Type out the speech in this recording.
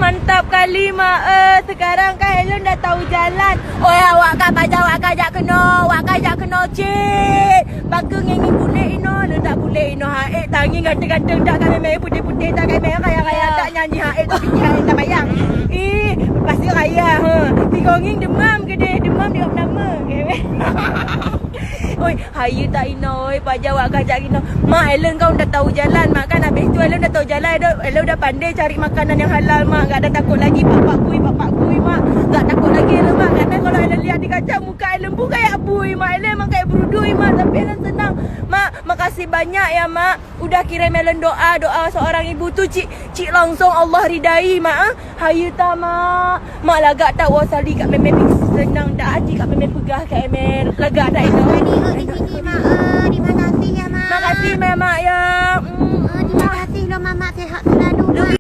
mantap kali mak. Sekarang kan Helen dah tahu jalan. Oh ya, awak kan baca awak kajak kena cik. Bakung yang ni boleh ino, tak boleh ino haik tangi ganteng-ganteng tak kan memang putih-putih tak kan memang kaya-kaya tak nyanyi haik tu fikir haik tak bayang. Pasti raya Tigonging demam ke dia? Demam dia nama ke? Oi, hayu tak ino, oi, pajak awak kajak ino. Mak, Helen kau dah tahu jalan, mak kan habis tu Helen dah tahu jalan, Helen dah pandai cari makanan yang halal, mak. Gak ada takut lagi bapak kui, mak. Gak takut lagi Helen, mak. Karena kalau Helen lihat di kaca muka Helen pun kayak bui, mak. Helen memang kayak berudui, mak. Tapi Helen senang. Mak, makasih banyak ya, mak. Udah kirim Helen doa seorang ibu tu, cik langsung Allah ridai, mak. Hayu tak, mak. Mak lagak tak wasali kat memen senang dah hati kat memen pegah kat memen. Lagak tak itu. Di sini mak. Terima kasih ya mak. Makasih mak ya. Terima kasih loh mama, sehat selalu mak.